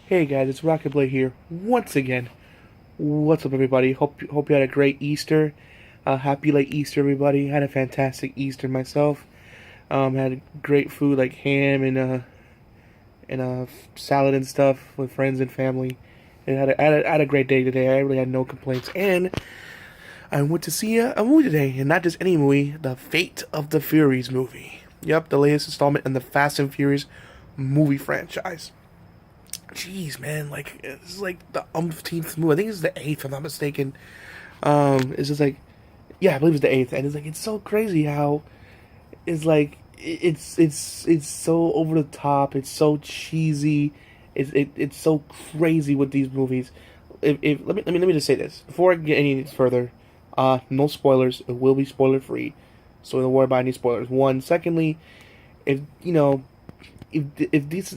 Hey guys, it's RockingTheBlade here once again. What's up, everybody? Hope you had a great Easter. Happy late Easter, everybody. Had a fantastic Easter myself. Had great food like ham and salad and stuff with friends and family. And had a great day today. I really had no complaints. And I went to see a movie today, and not just any movie. The Fate of the Furies movie. Yep, the latest installment in the Fast and Furious movie franchise. Jeez, man, like this is like the umpteenth movie. I think it's the eighth, if I'm not mistaken. It's just like, yeah, I believe it's the eighth, and it's so crazy how it's like it's so over the top. It's so cheesy. It's so crazy with these movies. If let me just say this before I get any further. No spoilers. It will be spoiler free, so don't worry about any spoilers. One, secondly, if you know if this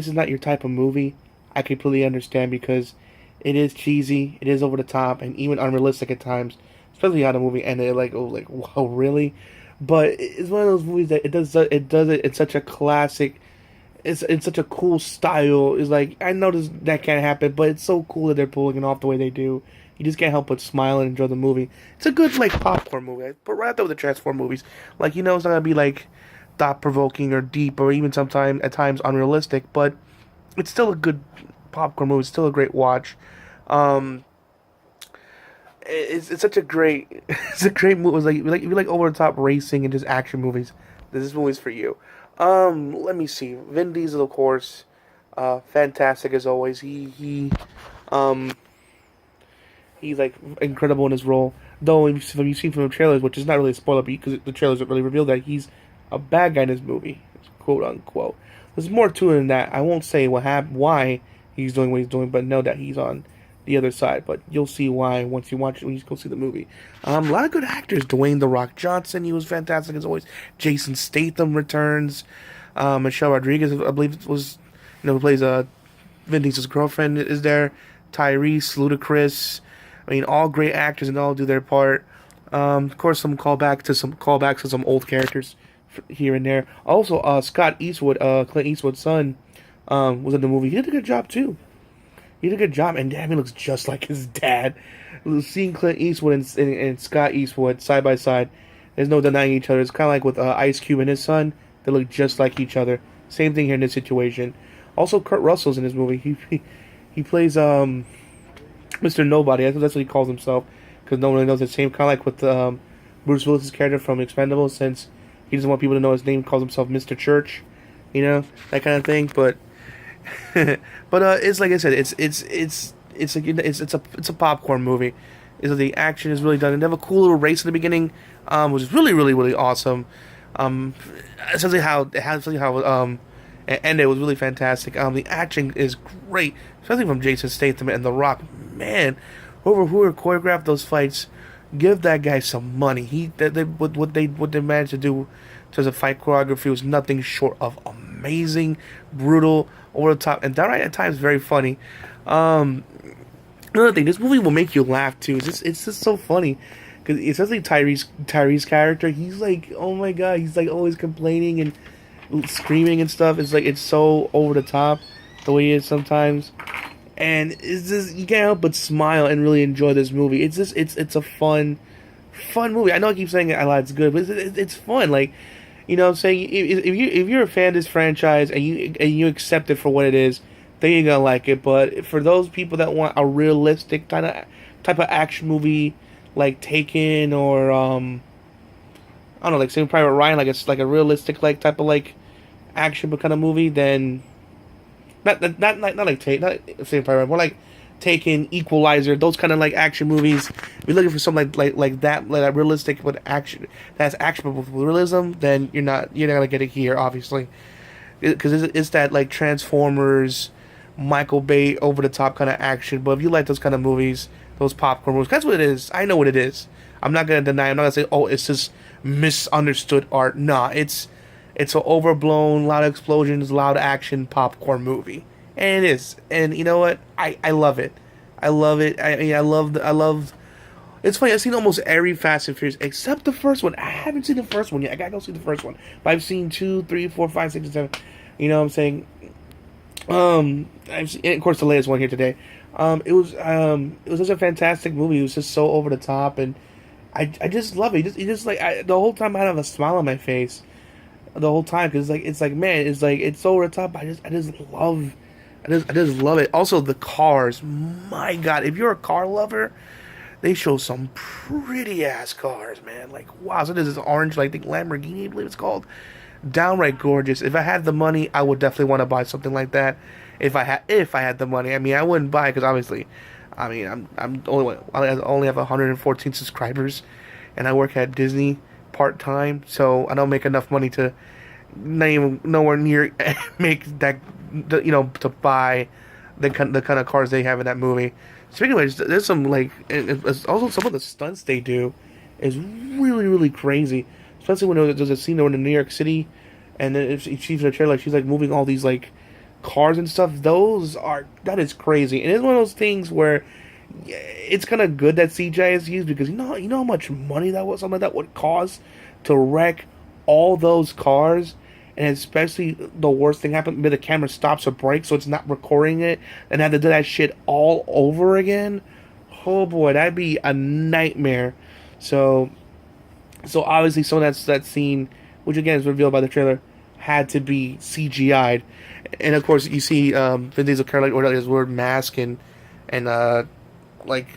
is not your type of movie, I completely understand because it is cheesy, it is over the top, and even unrealistic at times. Especially how the movie ended, like wow, really. But it's one of those movies that it does it in such a classic. It's such a cool style. It's like I know that can't happen, but it's so cool that they're pulling it off the way they do. You just can't help but smile and enjoy the movie. It's a good like popcorn movie, but right there with the Transform movies, like it's not gonna be like thought provoking or deep or even sometimes at times unrealistic, but it's still a good popcorn movie. It's still a great watch. Um, it's such a great it's a great movie. It's like if you like over the top racing and just action movies, this movie's for you. Let me see. Vin Diesel, of course, fantastic as always. Um he's like incredible in his role. Though if you've seen from the trailers, which is not really a spoiler, because the trailers don't really reveal that he's a bad guy in this movie, quote unquote. There's more to it than that. I won't say why he's doing what he's doing, but know that he's on the other side. But you'll see why once you watch it, when you go see the movie. A lot of good actors. Dwayne The Rock Johnson, he was fantastic as always. Jason Statham returns. Michelle Rodriguez, I believe, was who plays Vin Diesel's girlfriend, is there. Tyrese, Ludacris. I mean, all great actors and all do their part. Of course, some callbacks to some old characters here and there. Also, Scott Eastwood, Clint Eastwood's son, was in the movie. He did a good job too. He did a good job, and damn, he looks just like his dad. Seeing Clint Eastwood and Scott Eastwood side by side, there's no denying each other. It's kind of like with Ice Cube and his son. They look just like each other. Same thing here in this situation. Also, Kurt Russell's in this movie. He plays Mr. Nobody. That's what he calls himself, because no one really knows his name. Kind of like with Bruce Willis's character from Expendables, since he doesn't want people to know his name. He calls himself Mr. Church, that kind of thing. But it's like I said, it's a popcorn movie. The action is really done. And they have a cool little race in the beginning, which is really really really awesome. Essentially how it ended was really fantastic. The action is great, especially from Jason Statham and The Rock. Man, whoever choreographed those fights, give that guy some money. What they managed to do in terms of fight choreography was nothing short of amazing, brutal, over the top, and downright at times very funny. Another thing, this movie will make you laugh too. It's just so funny, because especially Tyrese's character. He's like, oh my god, he's like always complaining and screaming and stuff. It's like it's so over the top the way he is sometimes, and it's just you can't help but smile and really enjoy this movie. It's a fun movie. I know I keep saying it a lot. It's good, but it's fun. Like, what I'm saying, if you're a fan of this franchise and you accept it for what it is, then you're gonna like it. But for those people that want a realistic type of action movie, like Taken or I don't know, like Saving Private Ryan, like it's like a realistic like type of like action but kind of movie, then not like Saving Private Ryan, more like Taken, Equalizer, those kind of like action movies. If you're looking for something like that realistic with action, that's action with realism, then you're not gonna get it here, obviously, because it's that like Transformers, Michael Bay over the top kind of action. But if you like those kind of movies, those popcorn movies, that's what it is. I know what it is. I'm not gonna deny. I'm not gonna say, oh, it's just misunderstood art. Nah, it's an overblown, loud explosions, loud action popcorn movie. And it is. And you know what? I love it. I love it. I love. It's funny. I've seen almost every Fast and Furious except the first one. I haven't seen the first one yet. I gotta go see the first one. But I've seen 2, 3, 4, 5, 6, and 7. You know what I'm saying? I've seen, and of course, the latest one here today. It was such a fantastic movie. It was just so over the top, and I just love it. He just like the whole time I have a smile on my face the whole time because it's like man, it's like it's so over the top. I just love, I just love it. Also, the cars. My God, if you're a car lover, they show some pretty ass cars, man. Like wow, so there's this orange, like I think Lamborghini, I believe it's called. Downright gorgeous. If I had the money, I would definitely want to buy something like that. If I had the money, I mean, I wouldn't buy because obviously, I mean, I'm only I only have 114 subscribers, and I work at Disney part time, so I don't make enough money to not even nowhere near make that to buy the kind of cars they have in that movie. Speaking of which, there's some like it's also some of the stunts they do is really crazy. Especially when there's a scene where in New York City, and then if she's in a trailer, like, she's like moving all these like cars and stuff. That is crazy, and it's one of those things where yeah, it's kind of good that CGI is used because you know how much money something like that would cost to wreck all those cars, and especially the worst thing happened, maybe the camera stops or breaks, so it's not recording it, and have to do that shit all over again. Oh boy, that'd be a nightmare. So obviously, some of that scene, which again is revealed by the trailer, had to be CGI'd, and of course you see Vin Diesel carry like his word mask and like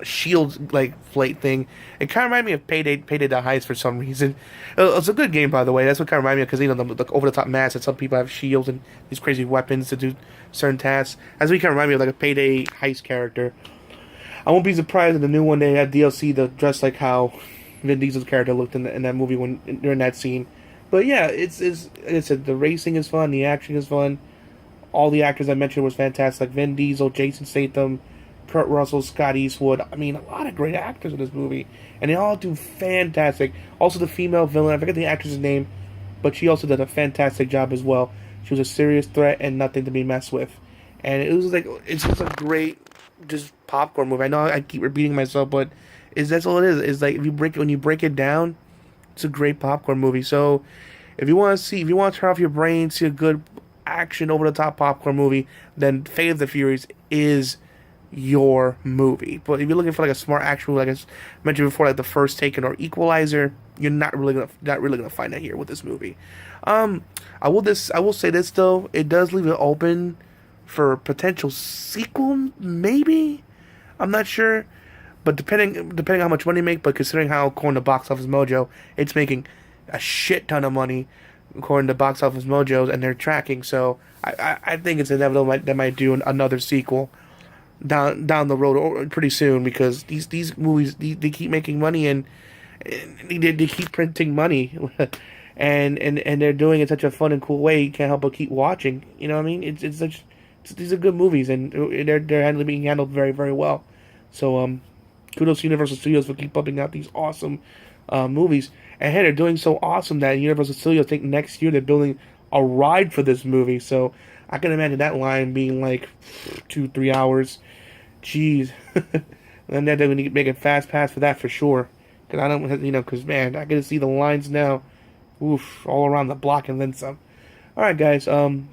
shield like plate thing. It kind of reminded me of Payday the Heist for some reason. It's a good game, by the way. That's what kind of reminded me of because the over the top mask and some people have shields and these crazy weapons to do certain tasks. That's what kind of reminded me of like a Payday Heist character. I won't be surprised in the new one they have DLC to dress like how Vin Diesel's character looked in that movie during that scene. But yeah, it's like I said, the racing is fun, the action is fun. All the actors I mentioned was fantastic. Like Vin Diesel, Jason Statham, Kurt Russell, Scott Eastwood. I mean, a lot of great actors in this movie, and they all do fantastic. Also, the female villain, I forget the actress' name, but she also did a fantastic job as well. She was a serious threat and nothing to be messed with. And it was like it's just a great, just popcorn movie. I know I keep repeating myself, but that's all it is. It's like when you break it down, it's a great popcorn movie. So if you want to turn off your brain, see a good action over the top popcorn movie, then Fate of the Furious is your movie. But if you're looking for like a smart action movie, like I mentioned before, like The First Taken or Equalizer, you're not really gonna find that here with this movie. I will say this though, it does leave it open for potential sequel, maybe. I'm not sure. But depending how much money you make, but considering how according to Box Office Mojo, it's making a shit ton of money according to Box Office Mojo, and they're tracking. So I think it's inevitable they might do another sequel down the road or pretty soon because these movies they keep making money and they keep printing money, and they're doing it in such a fun and cool way. You can't help but keep watching. You know what I mean? These are good movies and they're being handled very well. So kudos to Universal Studios for keep pumping out these awesome movies. And hey, they're doing so awesome that Universal Studios think next year they're building a ride for this movie. So I can imagine that line being like 2-3 hours. Jeez. And then they're going to make a fast pass for that for sure. Because I don't, because man, I get to see the lines now. Oof, all around the block and then some. Alright, guys. So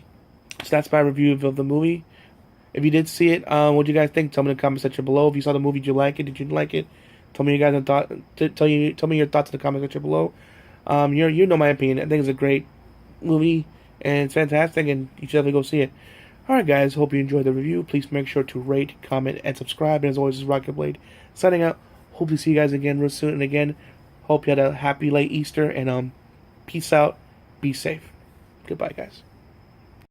that's my review of the movie. If you did see it, what do you guys think? Tell me in the comment section below. If you saw the movie, did you like it? Did you like it? Tell me tell me your thoughts in the comment section below. You know my opinion. I think it's a great movie and it's fantastic, and you should definitely go see it. Alright, guys. Hope you enjoyed the review. Please make sure to rate, comment, and subscribe. And as always, this is RockingTheBlade signing out. Hope to see you guys again real soon. And again, hope you had a happy late Easter. And peace out. Be safe. Goodbye, guys.